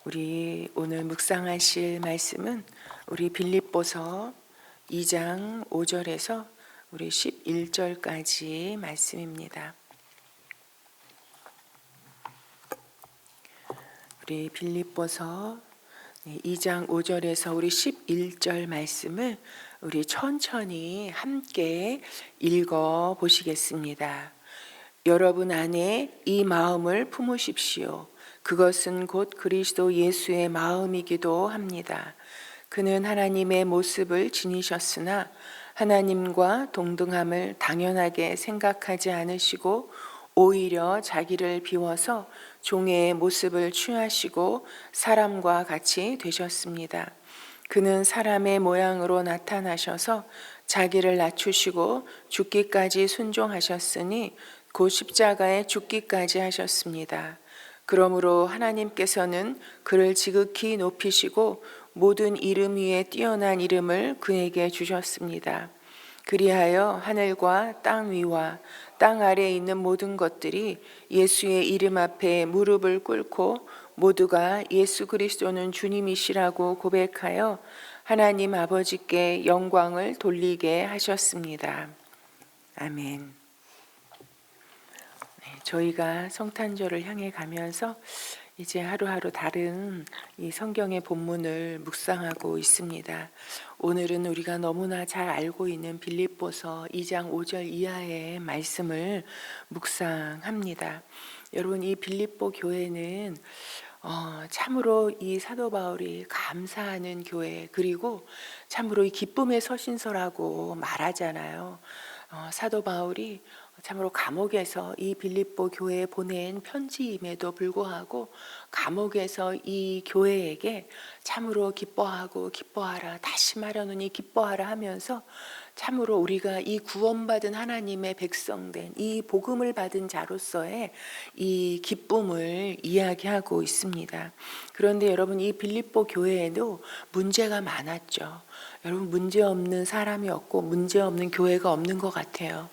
우리 오늘 묵상하실 말씀은 우리 빌립보서 2장 5절에서 우리 11절까지 말씀입니다. 우리 빌립보서 2장 5절에서 우리 11절 말씀을 우리 천천히 함께 읽어 보시겠습니다. 여러분 안에 이 마음을 품으십시오. 그것은 곧 그리스도 예수의 마음이기도 합니다. 그는 하나님의 모습을 지니셨으나 하나님과 동등함을 당연하게 생각하지 않으시고 오히려 자기를 비워서 종의 모습을 취하시고 사람과 같이 되셨습니다. 그는 사람의 모양으로 나타나셔서 자기를 낮추시고 죽기까지 순종하셨으니 곧 십자가에 죽기까지 하셨습니다. 그러므로 하나님께서는 그를 지극히 높이시고 모든 이름 위에 뛰어난 이름을 그에게 주셨습니다. 그리하여 하늘과 땅 위와 땅 아래에 있는 모든 것들이 예수의 이름 앞에 무릎을 꿇고 모두가 예수 그리스도는 주님이시라고 고백하여 하나님 아버지께 영광을 돌리게 하셨습니다. 아멘. 저희가 성탄절을 향해 가면서 이제 하루하루 다른 이 성경의 본문을 묵상하고 있습니다. 오늘은 우리가 너무나 잘 알고 있는 빌립보서 2장 5절 이하의 말씀을 묵상합니다. 여러분, 이 빌립보 교회는 참으로 이 사도 바울이 감사하는 교회, 그리고 참으로 이 기쁨의 서신서라고 말하잖아요. 사도 바울이 참으로 감옥에서 이 빌립보 교회에 보낸 편지임에도 불구하고 감옥에서 이 교회에게 참으로 기뻐하라, 다시 말하노니 기뻐하라 하면서 참으로 우리가 이 구원받은 하나님의 백성된 이 복음을 받은 자로서의 이 기쁨을 이야기하고 있습니다. 그런데 여러분, 이 빌립보 교회에도 문제가 많았죠. 여러분, 문제 없는 사람이 없고 문제 없는 교회가 없는 것 같아요.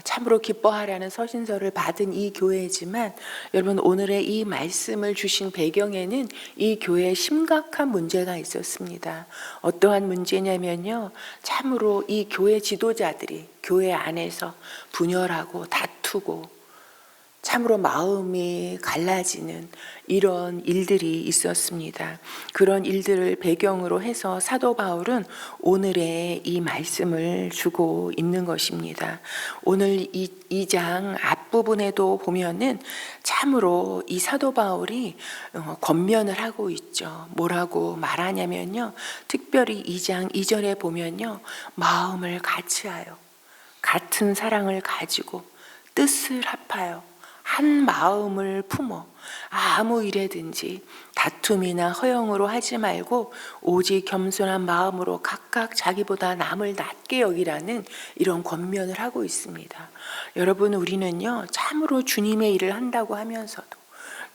참으로 기뻐하라는 서신서를 받은 이 교회지만 여러분, 오늘의 이 말씀을 주신 배경에는 이 교회에 심각한 문제가 있었습니다. 어떠한 문제냐면요, 참으로 이 교회 지도자들이 교회 안에서 분열하고 다투고 참으로 마음이 갈라지는 이런 일들이 있었습니다. 그런 일들을 배경으로 해서 사도 바울은 오늘의 이 말씀을 주고 있는 것입니다. 오늘 이 2장 앞부분에도 보면은 참으로 이 사도 바울이 권면을 하고 있죠. 뭐라고 말하냐면요, 특별히 2장 2절에 보면요, 마음을 같이하여 같은 사랑을 가지고 뜻을 합하여 한 마음을 품어 아무 일에든지 다툼이나 허영으로 하지 말고 오직 겸손한 마음으로 각각 자기보다 남을 낮게 여기라는 이런 권면을 하고 있습니다. 여러분, 우리는요, 참으로 주님의 일을 한다고 하면서도,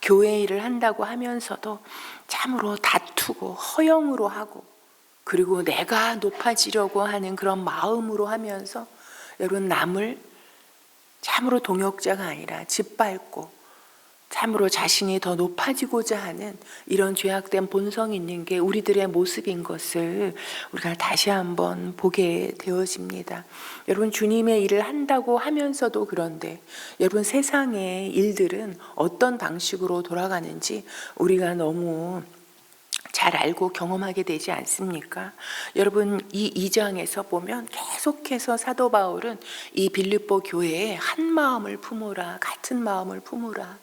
교회 일을 한다고 하면서도 참으로 다투고 허영으로 하고, 그리고 내가 높아지려고 하는 그런 마음으로 하면서 여러분, 남을 참으로 동역자가 아니라 짓밟고 참으로 자신이 더 높아지고자 하는 이런 죄악된 본성이 있는 게 우리들의 모습인 것을 우리가 다시 한번 보게 되어집니다. 여러분, 주님의 일을 한다고 하면서도 그런데 여러분, 세상의 일들은 어떤 방식으로 돌아가는지 우리가 너무 잘 알고 경험하게 되지 않습니까? 여러분, 이 2장에서 보면 계속해서 사도 바울은 이 빌립보 교회에 한 마음을 품으라, 같은 마음을 품으라,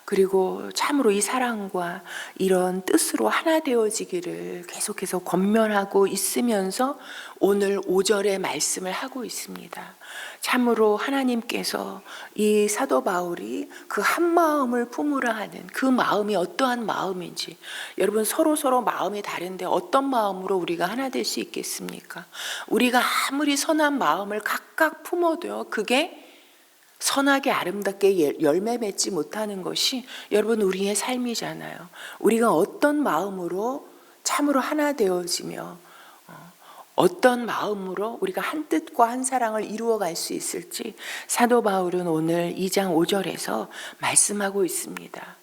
그리고 참으로 이 사랑과 이런 뜻으로 하나 되어지기를 계속해서 권면하고 있으면서 오늘 5절의 말씀을 하고 있습니다. 참으로 하나님께서 이 사도 바울이 그 한 마음을 품으라 하는 그 마음이 어떠한 마음인지, 여러분, 서로 마음이 다른데 어떤 마음으로 우리가 하나 될 수 있겠습니까? 우리가 아무리 선한 마음을 각각 품어도요, 그게 선하게 아름답게 열매 맺지 못하는 것이 여러분, 우리의 삶이잖아요. 우리가 어떤 마음으로 참으로 하나 되어지며 어떤 마음으로 우리가 한 뜻과 한 사랑을 이루어갈 수 있을지 사도 바울은 오늘 2장 5절에서 말씀하고 있습니다.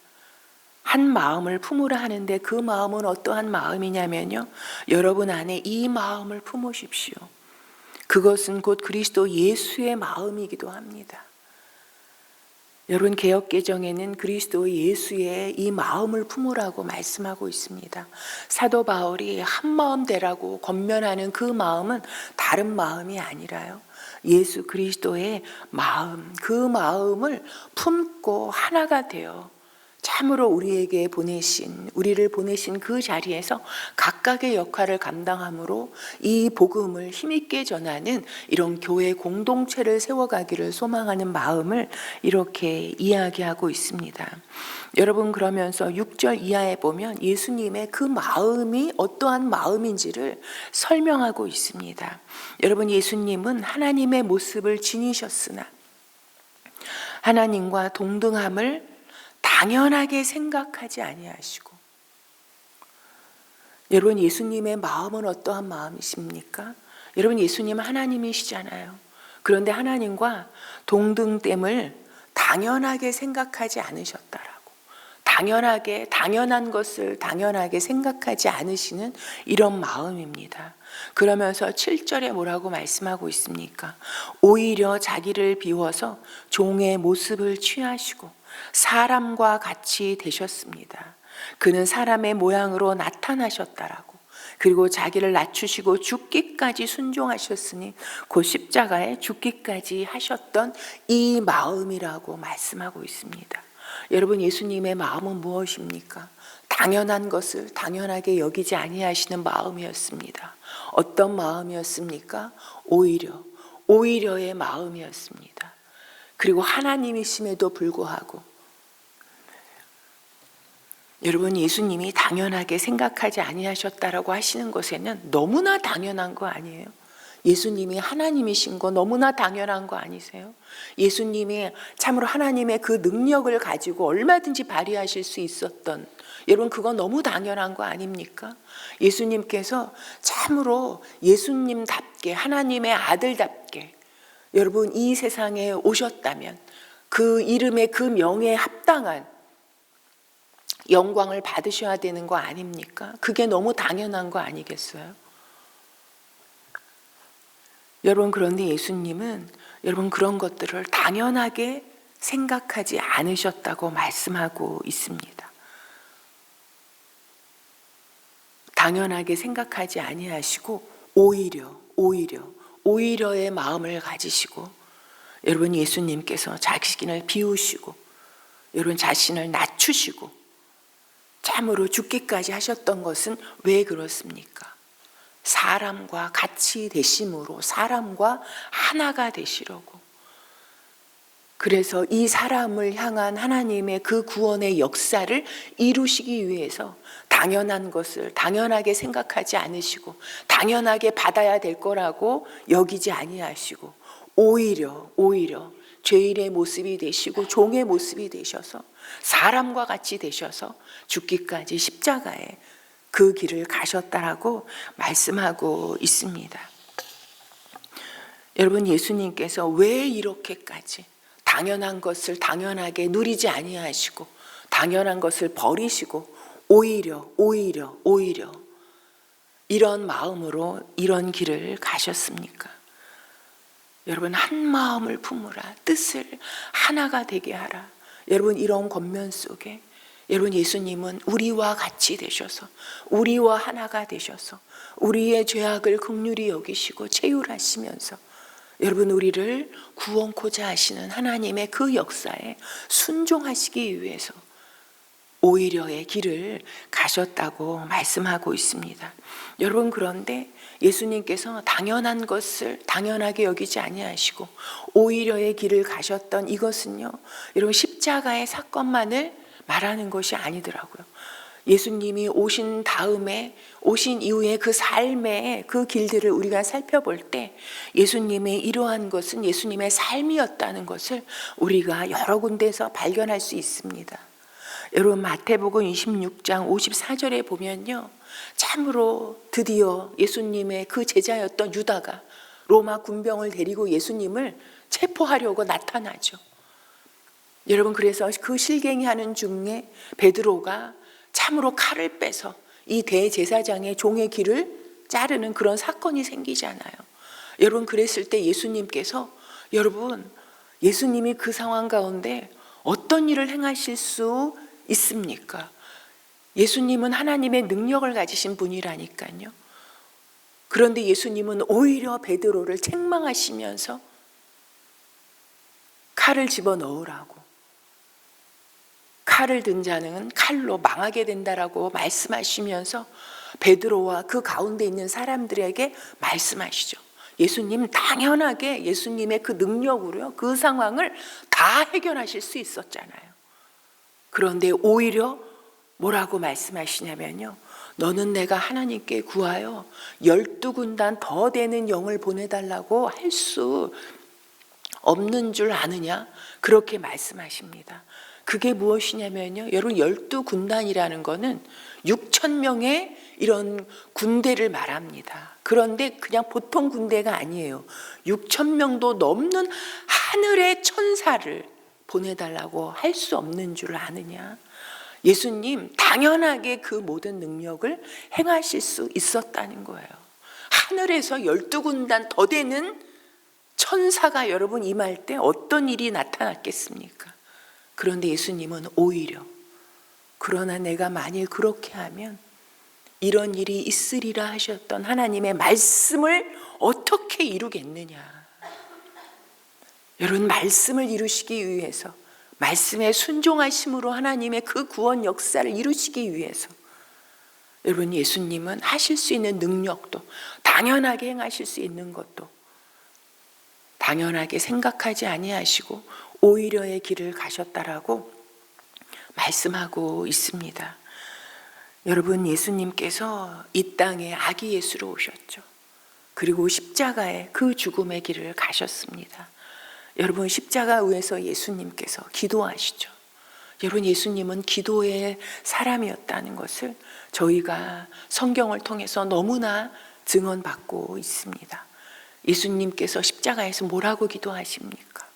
한 마음을 품으라 하는데 그 마음은 어떠한 마음이냐면요. 여러분 안에 이 마음을 품으십시오. 그것은 곧 그리스도 예수의 마음이기도 합니다. 여러분 개역개정에는 그리스도 예수의 이 마음을 품으라고 말씀하고 있습니다. 사도 바울이 한 마음 되라고 권면하는 그 마음은 다른 마음이 아니라요. 예수 그리스도의 마음, 그 마음을 품고 하나가 되어 참으로 우리를 보내신 그 자리에서 각각의 역할을 감당함으로 이 복음을 힘있게 전하는 이런 교회 공동체를 세워가기를 소망하는 마음을 이렇게 이야기하고 있습니다. 여러분 그러면서 6절 이하에 보면 예수님의 그 마음이 어떠한 마음인지를 설명하고 있습니다. 여러분 예수님은 하나님의 모습을 지니셨으나 하나님과 동등함을 당연하게 생각하지 아니하시고, 여러분 예수님의 마음은 어떠한 마음이십니까? 여러분 예수님은 하나님이시잖아요. 그런데 하나님과 동등됨을 당연하게 생각하지 않으셨다라고. 당연한 것을 당연하게 생각하지 않으시는 이런 마음입니다. 그러면서 7절에 뭐라고 말씀하고 있습니까? 오히려 자기를 비워서 종의 모습을 취하시고 사람과 같이 되셨습니다. 그는 사람의 모양으로 나타나셨다라고. 그리고 자기를 낮추시고 죽기까지 순종하셨으니 그 십자가에 죽기까지 하셨던 이 마음이라고 말씀하고 있습니다. 여러분 예수님의 마음은 무엇입니까? 당연한 것을 당연하게 여기지 아니하시는 마음이었습니다. 어떤 마음이었습니까? 오히려의 마음이었습니다. 그리고 하나님이심에도 불구하고 여러분 예수님이 당연하게 생각하지 아니하셨다라고 하시는 것에는 너무나 당연한 거 아니에요? 예수님이 하나님이신 거 너무나 당연한 거 아니세요? 예수님이 참으로 하나님의 그 능력을 가지고 얼마든지 발휘하실 수 있었던, 여러분 그건 너무 당연한 거 아닙니까? 예수님께서 참으로 예수님답게 하나님의 아들답게 여러분 이 세상에 오셨다면 그 이름의 그 명예에 합당한 영광을 받으셔야 되는 거 아닙니까? 그게 너무 당연한 거 아니겠어요? 여러분 그런데 예수님은 여러분 그런 것들을 당연하게 생각하지 않으셨다고 말씀하고 있습니다. 당연하게 생각하지 아니하시고 오히려의 마음을 가지시고 여러분 예수님께서 자신을 비우시고 여러분 자신을 낮추시고 참으로 죽기까지 하셨던 것은 왜 그렇습니까? 사람과 같이 되심으로 사람과 하나가 되시려고. 그래서 이 사람을 향한 하나님의 그 구원의 역사를 이루시기 위해서 당연한 것을 당연하게 생각하지 않으시고 당연하게 받아야 될 거라고 여기지 아니하시고 오히려 죄인의 모습이 되시고 종의 모습이 되셔서 사람과 같이 되셔서 죽기까지 십자가에 그 길을 가셨다라고 말씀하고 있습니다. 여러분 예수님께서 왜 이렇게까지 당연한 것을 당연하게 누리지 아니하시고 당연한 것을 버리시고 오히려 이런 마음으로 이런 길을 가셨습니까? 여러분 한 마음을 품으라, 뜻을 하나가 되게 하라. 여러분 이런 권면 속에 여러분 예수님은 우리와 같이 되셔서 우리와 하나가 되셔서 우리의 죄악을 긍휼히 여기시고 체휼하시면서 여러분 우리를 구원코자 하시는 하나님의 그 역사에 순종하시기 위해서 오히려의 길을 가셨다고 말씀하고 있습니다. 여러분 그런데 예수님께서 당연한 것을 당연하게 여기지 아니하시고 오히려의 길을 가셨던 이것은요, 여러분 십자가의 사건만을 말하는 것이 아니더라고요. 예수님이 오신 이후에 그 삶의 그 길들을 우리가 살펴볼 때 예수님의 이러한 것은 예수님의 삶이었다는 것을 우리가 여러 군데에서 발견할 수 있습니다. 여러분 마태복음 26장 54절에 보면요, 참으로 드디어 예수님의 그 제자였던 유다가 로마 군병을 데리고 예수님을 체포하려고 나타나죠. 여러분, 그래서 그 실갱이 하는 중에 베드로가 참으로 칼을 빼서 이 대제사장의 종의 귀를 자르는 그런 사건이 생기잖아요. 여러분, 그랬을 때 예수님께서, 여러분, 예수님이 그 상황 가운데 어떤 일을 행하실 수 있습니까? 예수님은 하나님의 능력을 가지신 분이라니까요. 그런데 예수님은 오히려 베드로를 책망하시면서 칼을 집어넣으라고, 칼을 든 자는 칼로 망하게 된다라고 말씀하시면서 베드로와 그 가운데 있는 사람들에게 말씀하시죠. 예수님 당연하게 예수님의 그 능력으로요, 그 상황을 다 해결하실 수 있었잖아요. 그런데 오히려 뭐라고 말씀하시냐면요, 너는 내가 하나님께 구하여 12군단 더 되는 영을 보내달라고 할 수 없는 줄 아느냐, 그렇게 말씀하십니다. 그게 무엇이냐면요, 여러분, 12군단이라는 거는 6,000명의 이런 군대를 말합니다. 그런데 그냥 보통 군대가 아니에요. 6,000명도 넘는 하늘의 천사를 보내달라고 할 수 없는 줄 아느냐. 예수님 당연하게 그 모든 능력을 행하실 수 있었다는 거예요. 하늘에서 12군단 더 되는 천사가 여러분 임할 때 어떤 일이 나타났겠습니까? 그런데 예수님은 오히려, 그러나 내가 만일 그렇게 하면 이런 일이 있으리라 하셨던 하나님의 말씀을 어떻게 이루겠느냐. 여러분, 말씀을 이루시기 위해서, 말씀에 순종하심으로 하나님의 그 구원 역사를 이루시기 위해서, 여러분, 예수님은 하실 수 있는 능력도, 당연하게 행하실 수 있는 것도 당연하게 생각하지 아니하시고 오히려의 길을 가셨다라고 말씀하고 있습니다. 여러분, 예수님께서 이 땅에 아기 예수로 오셨죠. 그리고 십자가의 그 죽음의 길을 가셨습니다. 여러분, 십자가 위에서 예수님께서 기도하시죠. 여러분, 예수님은 기도의 사람이었다는 것을 저희가 성경을 통해서 너무나 증언받고 있습니다. 예수님께서 십자가에서 뭐라고 기도하십니까?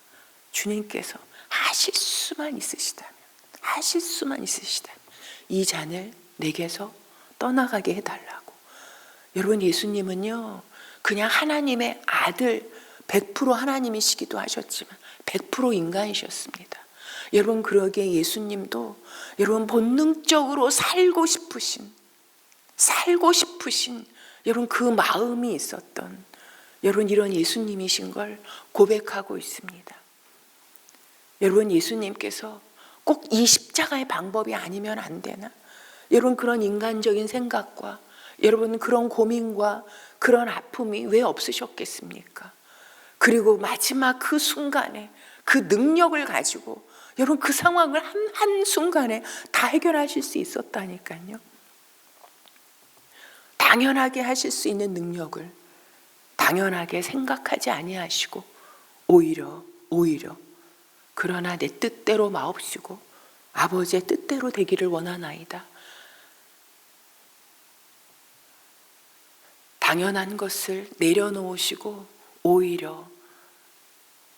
주님께서 하실 수만 있으시다면 이 잔을 내게서 떠나가게 해달라고. 여러분, 예수님은요, 그냥 하나님의 아들, 100% 하나님이시기도 하셨지만 100% 인간이셨습니다. 여러분, 그러기에 예수님도 여러분 본능적으로 살고 싶으신 여러분 그 마음이 있었던 여러분 이런 예수님이신 걸 고백하고 있습니다. 여러분, 예수님께서 꼭 이 십자가의 방법이 아니면 안 되나? 여러분, 그런 인간적인 생각과 여러분 그런 고민과 그런 아픔이 왜 없으셨겠습니까? 그리고 마지막 그 순간에 그 능력을 가지고 여러분 그 상황을 한순간에 다 해결하실 수 있었다니까요. 당연하게 하실 수 있는 능력을 당연하게 생각하지 아니하시고 오히려 그러나 내 뜻대로 마옵시고 아버지의 뜻대로 되기를 원하나이다. 당연한 것을 내려놓으시고 오히려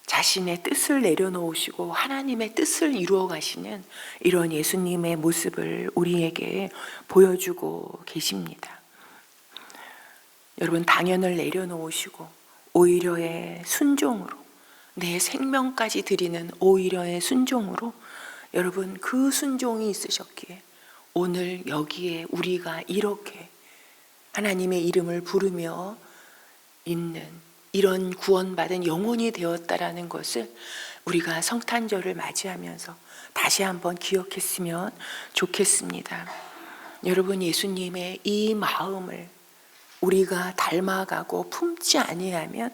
자신의 뜻을 내려놓으시고 하나님의 뜻을 이루어 가시는 이런 예수님의 모습을 우리에게 보여주고 계십니다. 여러분, 당연을 내려놓으시고 오히려의 순종으로, 내 생명까지 드리는 오히려의 순종으로 여러분 그 순종이 있으셨기에 오늘 여기에 우리가 이렇게 하나님의 이름을 부르며 있는 이런 구원받은 영혼이 되었다라는 것을 우리가 성탄절을 맞이하면서 다시 한번 기억했으면 좋겠습니다. 여러분, 예수님의 이 마음을 우리가 닮아가고 품지 아니하면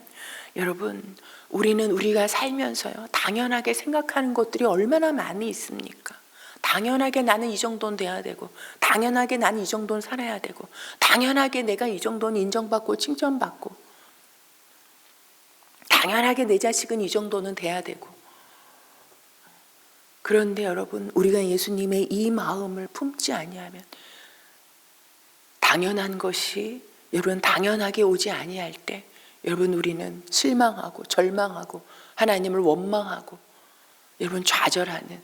여러분, 우리는 우리가 살면서요 당연하게 생각하는 것들이 얼마나 많이 있습니까? 당연하게 나는 이 정도는 돼야 되고, 당연하게 나는 이 정도는 살아야 되고, 당연하게 내가 이 정도는 인정받고 칭찬받고, 당연하게 내 자식은 이 정도는 돼야 되고. 그런데 여러분, 우리가 예수님의 이 마음을 품지 아니하면 당연한 것이 여러분 당연하게 오지 아니할 때 여러분 우리는 실망하고 절망하고 하나님을 원망하고 여러분 좌절하는,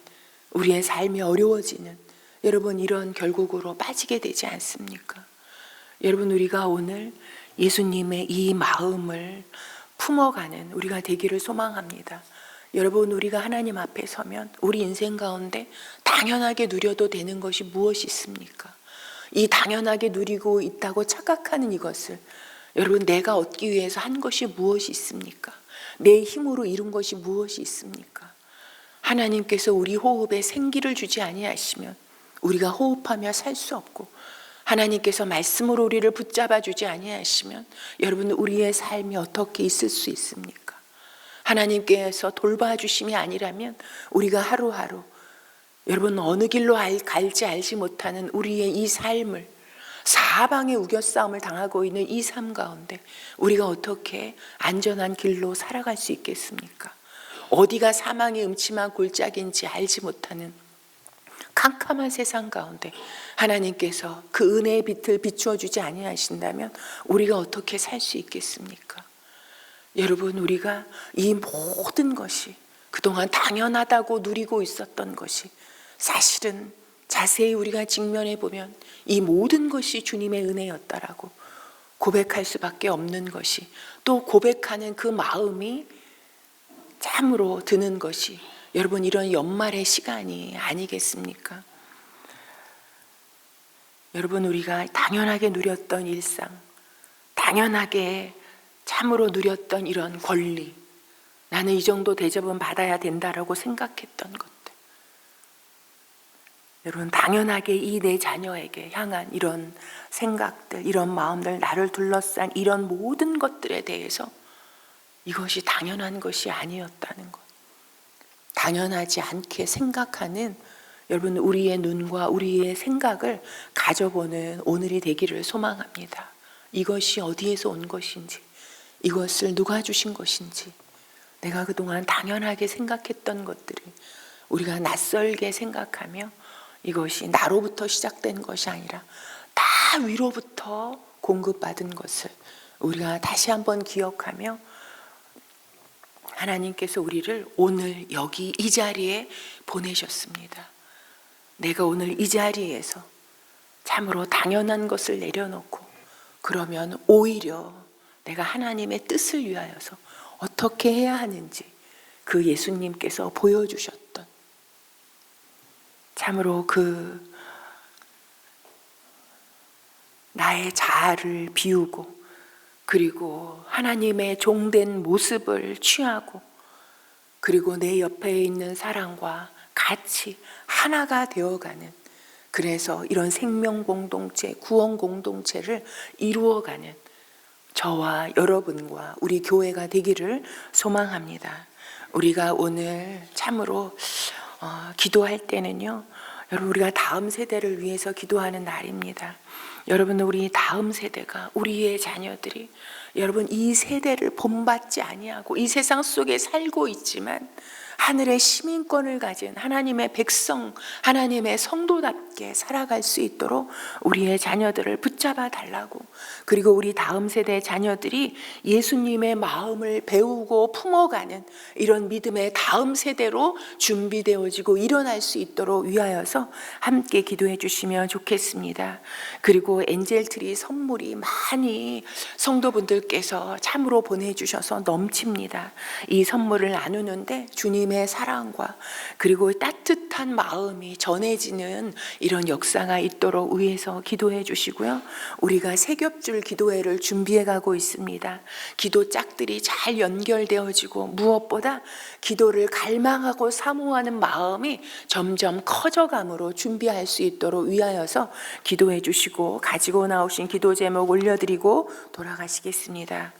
우리의 삶이 어려워지는, 여러분 이런 결국으로 빠지게 되지 않습니까? 여러분 우리가 오늘 예수님의 이 마음을 품어가는 우리가 되기를 소망합니다. 여러분 우리가 하나님 앞에 서면 우리 인생 가운데 당연하게 누려도 되는 것이 무엇이 있습니까? 이 당연하게 누리고 있다고 착각하는 이것을 여러분 내가 얻기 위해서 한 것이 무엇이 있습니까? 내 힘으로 이룬 것이 무엇이 있습니까? 하나님께서 우리 호흡에 생기를 주지 아니하시면 우리가 호흡하며 살 수 없고, 하나님께서 말씀으로 우리를 붙잡아 주지 아니하시면 여러분 우리의 삶이 어떻게 있을 수 있습니까? 하나님께서 돌봐주심이 아니라면 우리가 하루하루 여러분 어느 길로 갈지 알지 못하는 우리의 이 삶을, 사방에 우겨싸움을 당하고 있는 이 삶 가운데 우리가 어떻게 안전한 길로 살아갈 수 있겠습니까? 어디가 사망의 음침한 골짜기인지 알지 못하는 캄캄한 세상 가운데 하나님께서 그 은혜의 빛을 비추어 주지 아니하신다면 우리가 어떻게 살 수 있겠습니까? 여러분 우리가 이 모든 것이 그동안 당연하다고 누리고 있었던 것이 사실은 자세히 우리가 직면해 보면 이 모든 것이 주님의 은혜였다라고 고백할 수밖에 없는 것이, 또 고백하는 그 마음이 참으로 드는 것이 여러분 이런 연말의 시간이 아니겠습니까? 여러분 우리가 당연하게 누렸던 일상, 당연하게 참으로 누렸던 이런 권리, 나는 이 정도 대접은 받아야 된다라고 생각했던 것들, 여러분 당연하게 이 내 자녀에게 향한 이런 생각들, 이런 마음들, 나를 둘러싼 이런 모든 것들에 대해서 이것이 당연한 것이 아니었다는 것, 당연하지 않게 생각하는 여러분 우리의 눈과 우리의 생각을 가져보는 오늘이 되기를 소망합니다. 이것이 어디에서 온 것인지, 이것을 누가 주신 것인지, 내가 그동안 당연하게 생각했던 것들을 우리가 낯설게 생각하며 이것이 나로부터 시작된 것이 아니라 다 위로부터 공급받은 것을 우리가 다시 한번 기억하며, 하나님께서 우리를 오늘 여기 이 자리에 보내셨습니다. 내가 오늘 이 자리에서 참으로 당연한 것을 내려놓고, 그러면 오히려 내가 하나님의 뜻을 위하여서 어떻게 해야 하는지 그 예수님께서 보여주셨던, 참으로 그 나의 자아를 비우고 그리고 하나님의 종된 모습을 취하고 그리고 내 옆에 있는 사람과 같이 하나가 되어가는, 그래서 이런 생명 공동체, 구원 공동체를 이루어가는 저와 여러분과 우리 교회가 되기를 소망합니다. 우리가 오늘 참으로 기도할 때는요, 여러분 우리가 다음 세대를 위해서 기도하는 날입니다. 여러분 우리 다음 세대가, 우리의 자녀들이 여러분 이 세대를 본받지 아니하고 이 세상 속에 살고 있지만 하늘의 시민권을 가진 하나님의 백성, 하나님의 성도답게 살아갈 수 있도록 우리의 자녀들을 붙잡아 달라고, 그리고 우리 다음 세대 자녀들이 예수님의 마음을 배우고 품어가는 이런 믿음의 다음 세대로 준비되어지고 일어날 수 있도록 위하여서 함께 기도해 주시면 좋겠습니다. 그리고 엔젤트리 선물이 많이 성도분들께서 참으로 보내주셔서 넘칩니다. 이 선물을 나누는데 주님의 사랑과 그리고 따뜻한 마음이 전해지는 이런 역사가 있도록 위해서 기도해 주시고요. 우리가 세겹줄 기도회를 준비해 가고 있습니다. 기도 짝들이 잘 연결되어지고 무엇보다 기도를 갈망하고 사모하는 마음이 점점 커져감으로 준비할 수 있도록 위하여서 기도해 주시고, 가지고 나오신 기도 제목 올려드리고 돌아가시겠습니다.